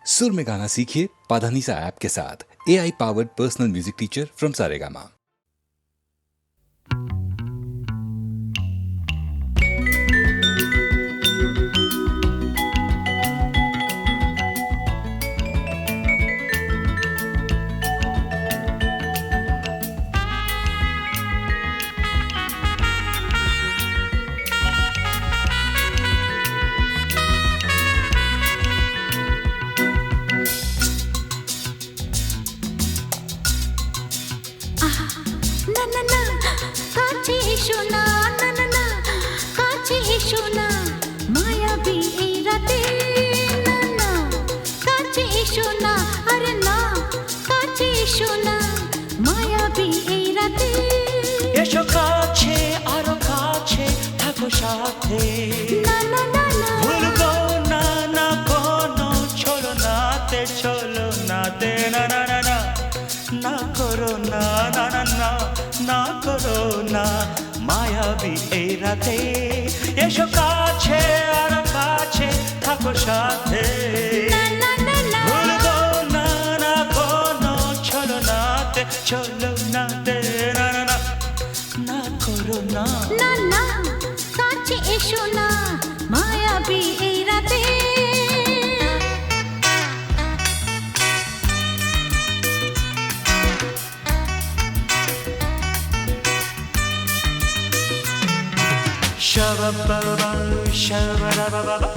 सुर में गाना सीखिए पाधानीसा ऐप के साथ। AI powered personal music teacher from Saregama. এসো কাছে আরো কাছে থাকো সাথে ভুলবো না না কোনো চলো নাতে না না না না না করো না না না না না করো না মায়াবী এই রাতে এসো কাছে আরো কাছে থাকো সাথে ভুলবো না না কোনো চলো নাতে না না না না করো না না না কাছে এসো না মায়াবী এই রাতে Shabba-ba-ba, shabba-da-ba-ba-ba.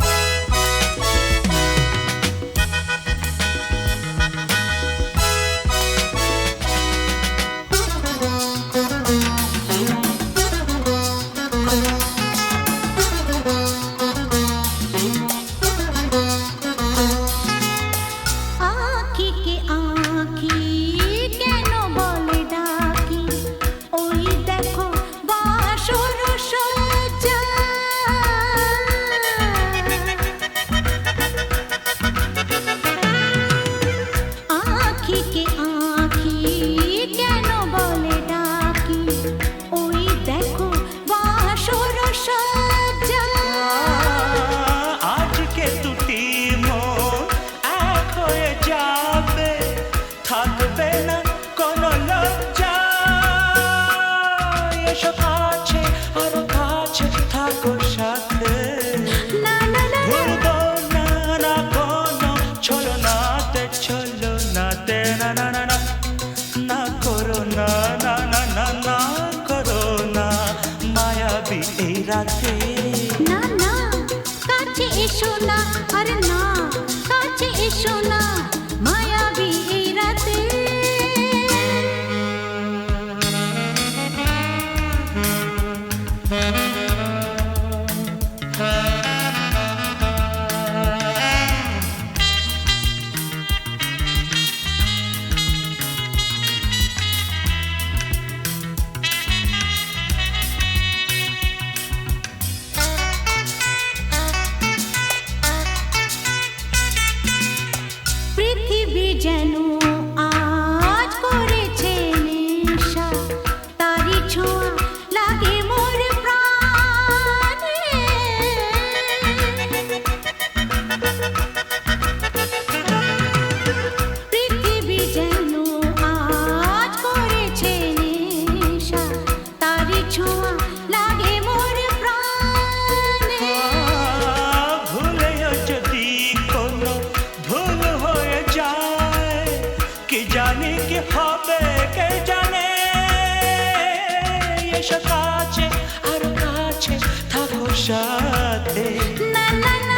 না না কাছে এসো না আরে না কাছে এসো না মায়াবী এই রাতে যেন আজ করেছে নেশা তারি ছোঁয়া লাগে মোর প্রাণে পৃথিবী যেন আজ করেছে নেশা তারি ছোঁয়া লাগে মোর প্রাণে ভুলেও যদি কোনো ভুল হয়ে যায় কি জানি কি হবে কে জানে এসো কাছে আরো কাছে থাকো সাথে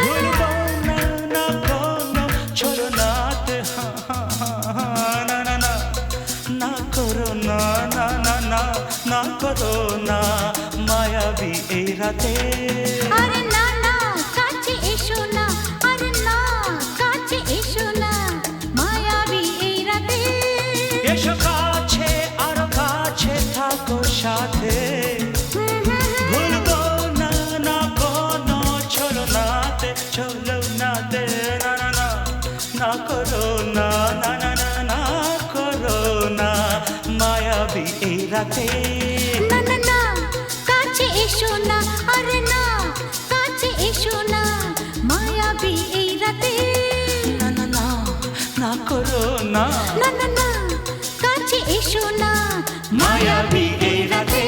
ভুলবো না না কোনো চলো নাতে না না না না করো না না না না না করো না মায়াবী এই রাতে আরে না না কাছে এসো না আরে না কাছে এসো না মায়াবী এই রাতে এসো কাছে আরো কাছে থাকো সাথে ভুলবো না না কোনো চলো নাতে না না না না করো না না না না না করো না মায়াবী এই রাতে না না না কাছে এসো না আরে না কাছে এসো না মায়াবী এই রাতে না না না করো না না না না কাছে এসো না মায়াবী এই রাতে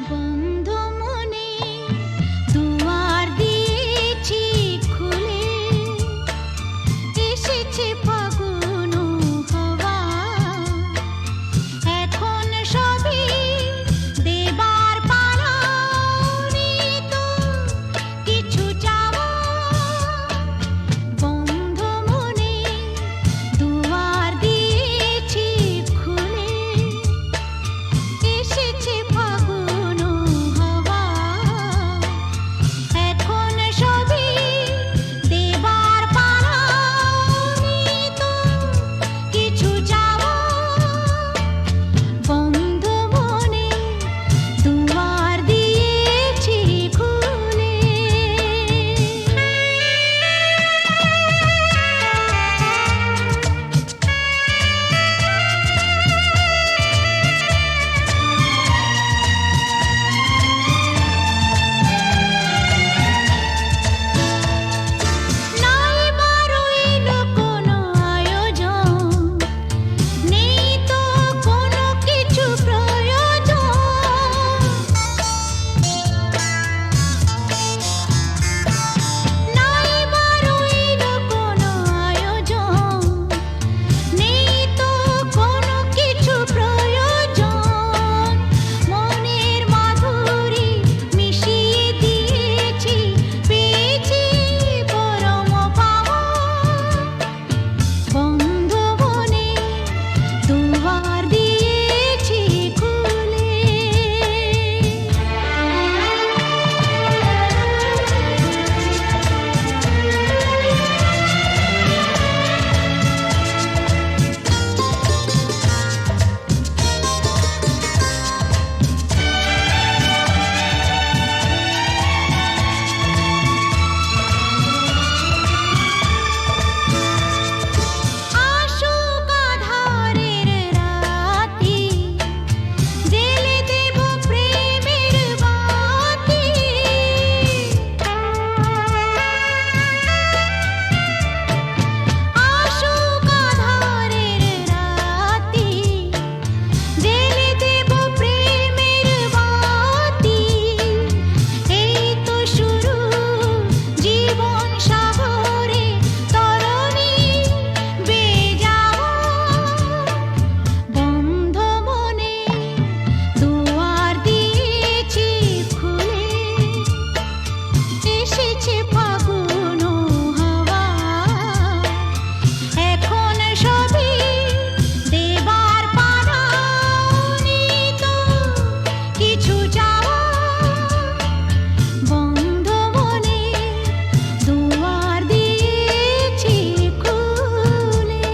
বন্ধ মনে দুয়ার দিয়েছি খুলে এসেছে ফাগুন হাওয়া এখন সবই দেবার পালা তো কিছু চাওয়া বন্ধ মনে দুয়ার দিয়েছি খুলে এসেছে ফাগুন হাওয়া এখন সবই দেবার পালা তো কিছু চাওয়া বন্ধ মনে দুয়ার দিয়েছি খুলে নাই বারইল কোনো আয়োজন নেই তো কোনো কিছু প্রয়োজন নাই বারইল কোনো আয়োজন নেই তো কোনো কিছু প্রয়োজন মনের মাধুরী মিশিয়ে দিয়েছি পেয়েছি পরম পাওয়া বন্ধ মনে দুয়ার দিয়েছি খুলে আসুক আধারের রাতি জেলে দেব প্রেমের বাতি আসুক আধারের রাতি জেলে দেব প্রেমের বাতি এই তো শুরু জীবন সাগরে তরণী বেজাওয়া বন্ধ মনে দুয়ার দিয়েছি খুলে এসেছে ফাগুন হাওয়া এখন সবই দেবার পালা তো কিছু চাওয়া বন্ধ মনে দুয়ার দিয়েছি খুলে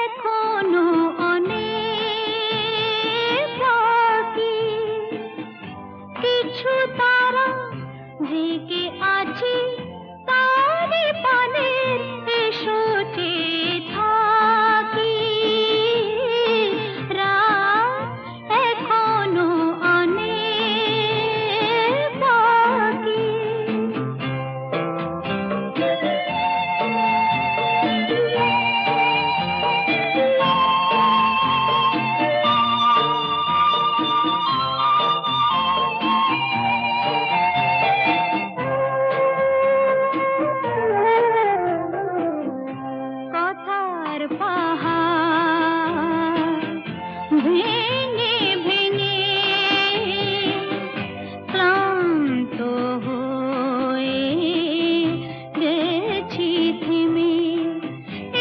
এখনো অনেক বাকি, কিছু তারা জেগে আছে তারে পানে, এসো চেয়ে থাকি। রাত এখনো অনেক বাকি। কথার পাহাড় ভেঙে ভেঙে ক্লান্ত হয়ে গেছি থেমে,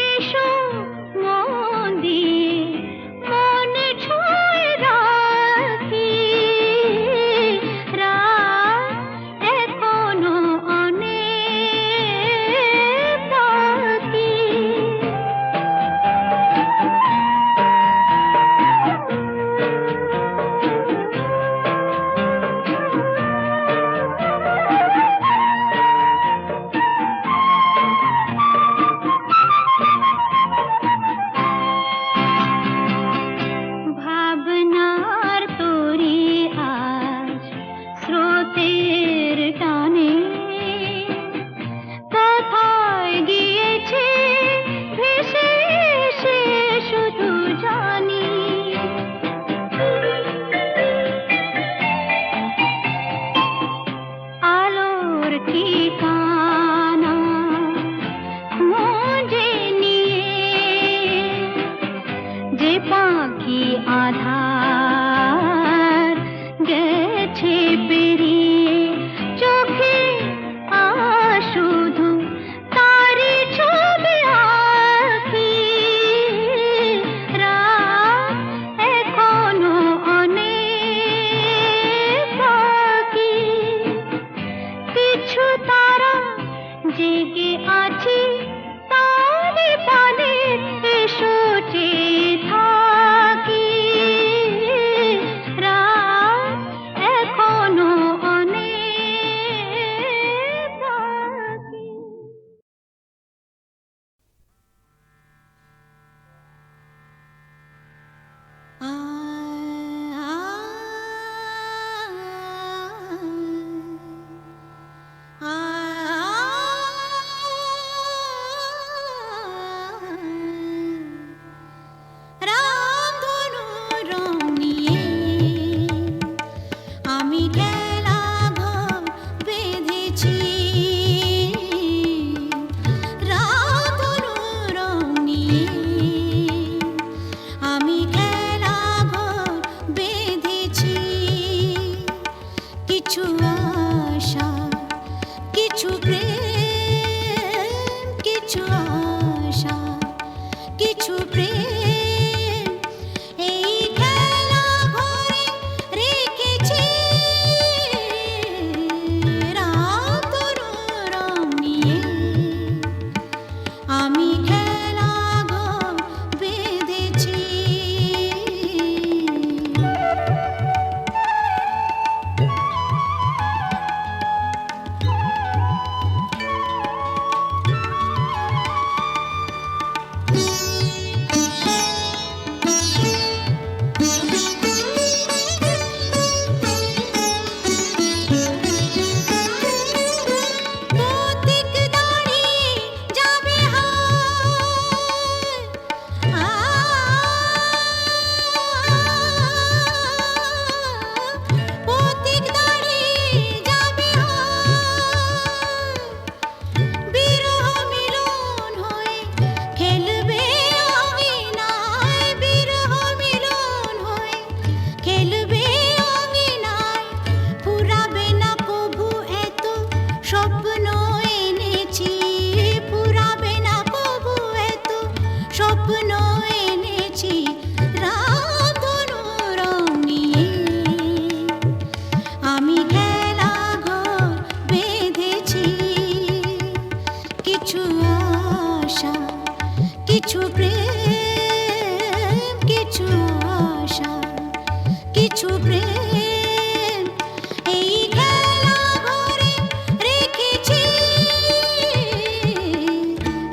এসো মন দিয়ে মনে ছুঁয়ে রাখি। রাত এখনো অনেক বাকি। ভাবনার তরি আজ স্রোতের টানে কোথায় গিয়েছে ভেসে, সে শুধু জানি। আলোর ঠিকানা খুঁজে নিয়ে যে পাখি আধার গেছে পেরিয়ে, চোখে শুধু তারি ছবি আঁকি। রাত এখনো অনেক বাকি, কিছু তারা জেগে আছে তারে পানে, এসো চেয়ে থাকি। রাত এখনো অনেক বাকি। রামধনু রং নিয়ে আমি খেলা ঘর বেঁধেছি। রামধনু রং নিয়ে আমি খেলা ঘর বেঁধেছি। কিছু আশা, কিছু প্রেম, কিছু আশা, কিছু প্রেম, এই খেলা ঘরে রেখেছি। রামধনু রং নিয়ে আমি খেলা ঘর বেঁধেছি। রেখেছি রামধনু রং নিয়ে। আমি খেলা ঘর বেঁধেছি, কিছু আশা কিছু প্রেম, কিছু আশা কিছু প্রেম, এই খেলা ঘরে রেখেছি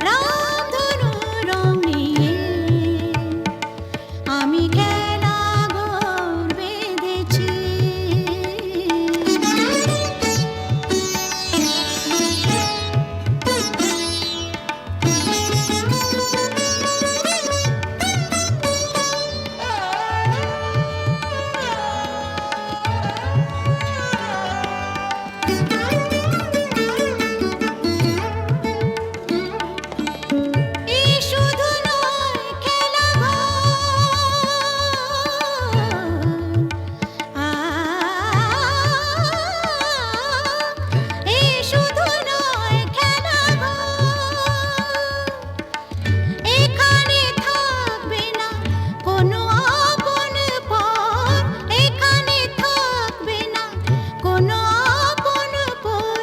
রামধনু রং নিয়ে। আমি খেলা ঘর বেঁধেছি। এই শুধু নয় খেলা ঘর, এই শুধু নয় খেলা ঘর, এখানে থাকবে না কোনো আপন পর, এখানে থাকবে না কোনো আপন পর।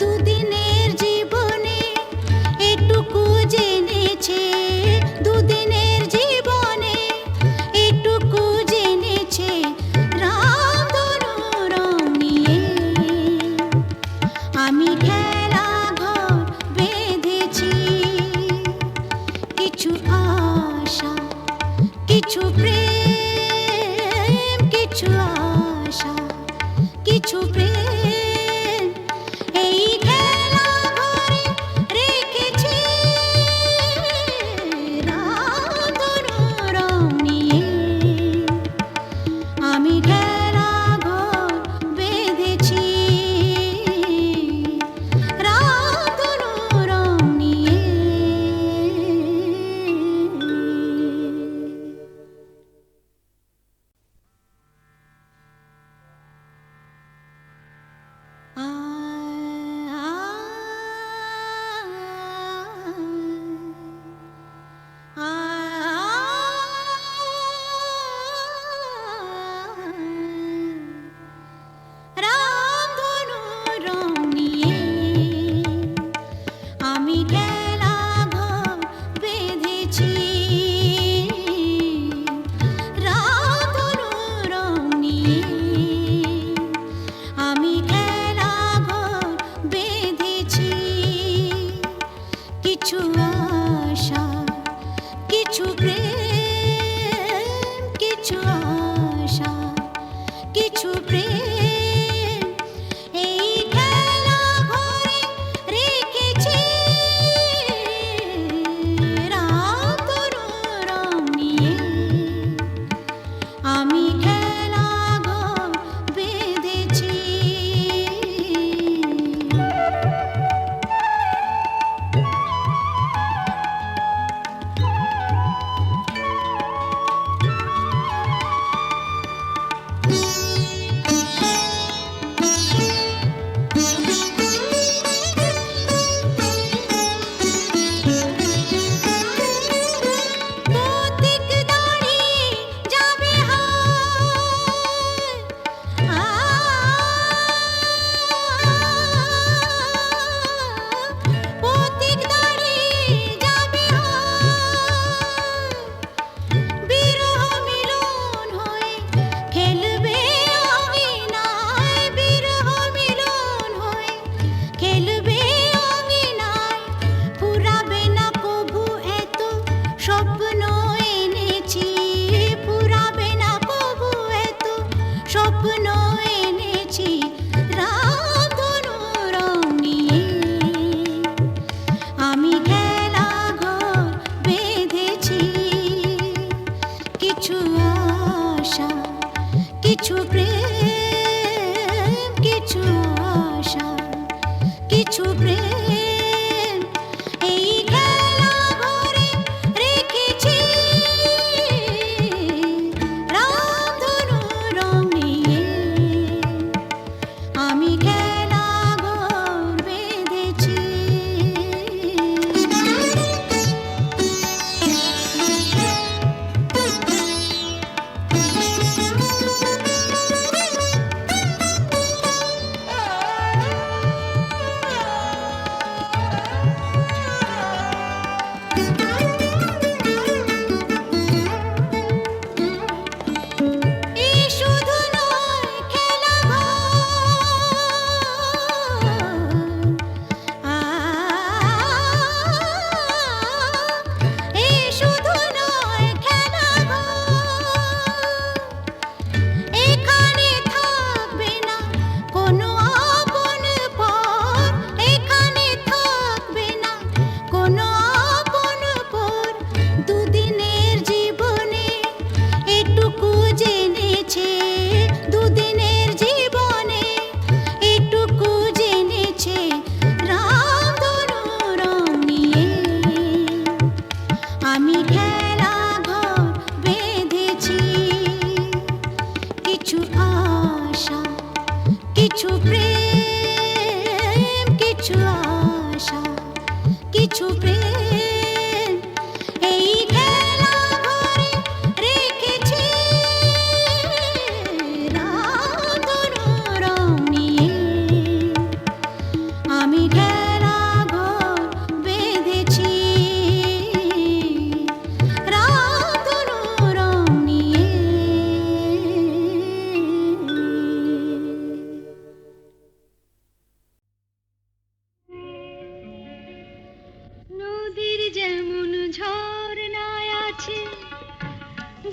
দুদিনের জীবনে এটুকু জেনেছে, দুদিনের জীবনে এটুকু জেনেছে রামধনু রং নিয়ে। আমি খেলা ঘর বেঁধেছি, কিছু আশা কিছু প্রেম, কিছু আশা কিছু প্রেম, এই খেলা ঘরে রেখেছি রামধনু রং নিয়ে। আমি খেলা ঘর বেঁধেছি রামধনু রং নিয়ে।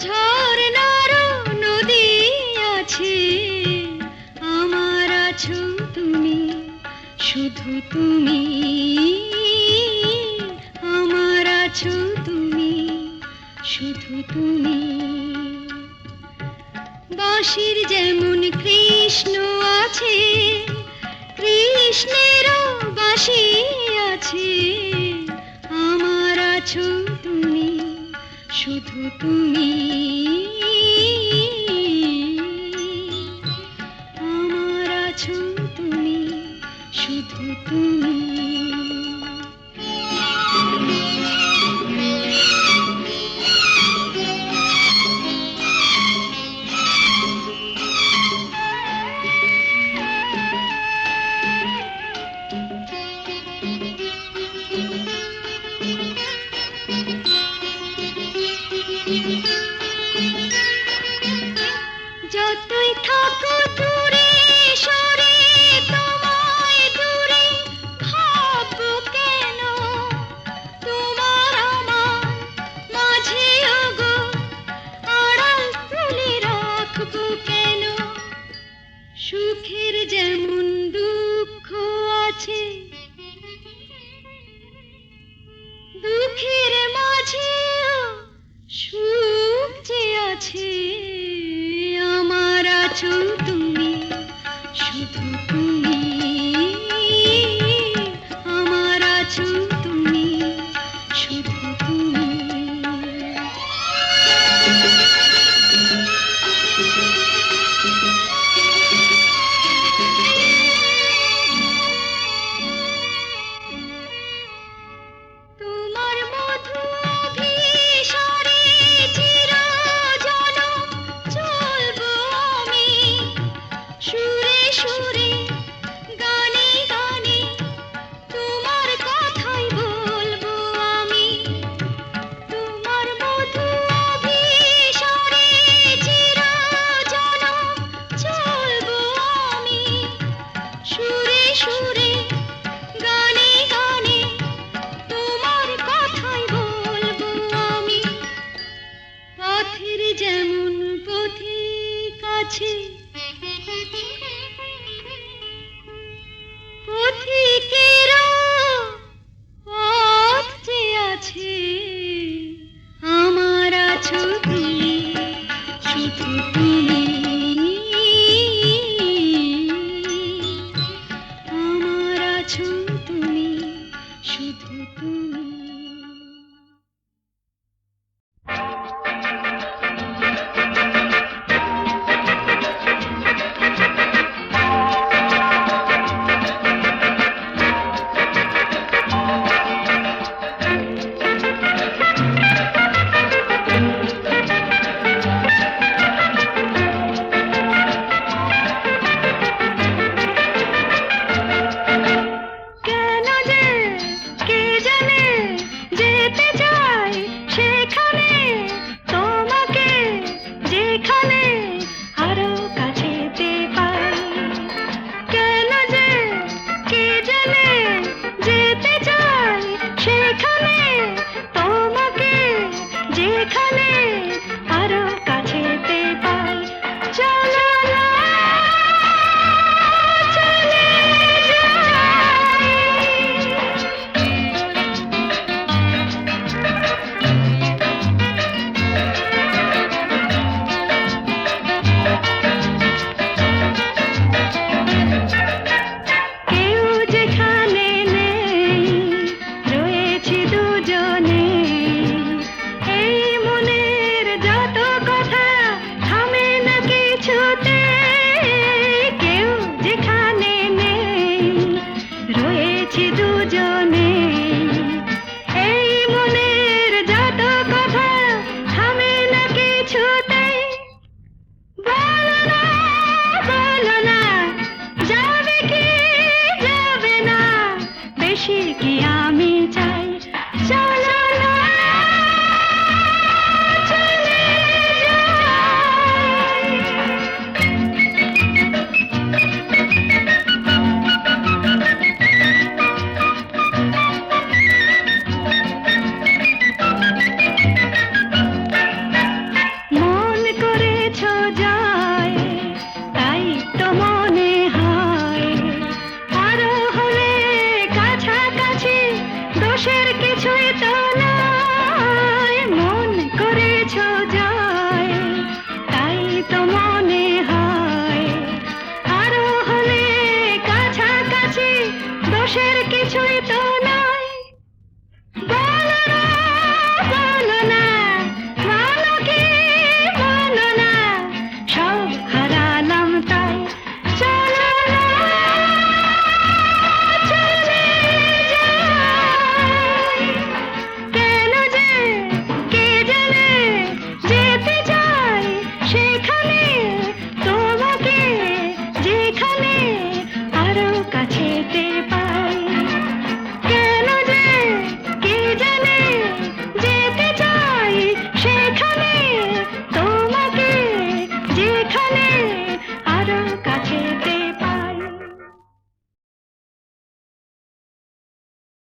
ঝর্ণারও নদী আছে, আমার আছো তুমি, শুধু তুমি, আমার আছো তুমি, শুধু তুমি। বাঁশির যেমন কৃষ্ণ আছে, কৃষ্ণেরও বাঁশি আছে, আমার আছো তুমি, শুধু তুমি, আমার আছো তুমি, শুধু তুমি। যতই থাকো দূরে সরে, তোমায় দূরে ভাববো কেন, তোমার আমার মাঝে ওগো আড়াল তুলে রাখবো কেন। সুখের যেমন দুঃখ আছে, দুঃখের মাঝেও সুখ যে আছে, আমার আছো তুমি, শুধু তুমি, আমার আছো তুমি, শুধু তুমি। তোমার মধু অভিসারে চিরজনম চলবো আমি, সুরে সুরে গানে গানে তোমার কথাই বলবো আমি। তোমার মধু অভিসারে চিরজনম চলবো আমি, সুরে সুরে গানে গানে তোমার কথাই বলবো আমি। পথের যেমন পথিক আছে, পথিকেরও পথ যে আছে, আমার আছো তুমি, শুধু তুমি, আমার আছো তুমি, শুধু তুমি। কেন যে কে জানে, যেতে চাই সেখানে, তোমাকে যেখানে আরো কাছেতে পাই। কেন যে কে জানে, যেতে চাই সেখানে, তোমাকে যেখানে আরো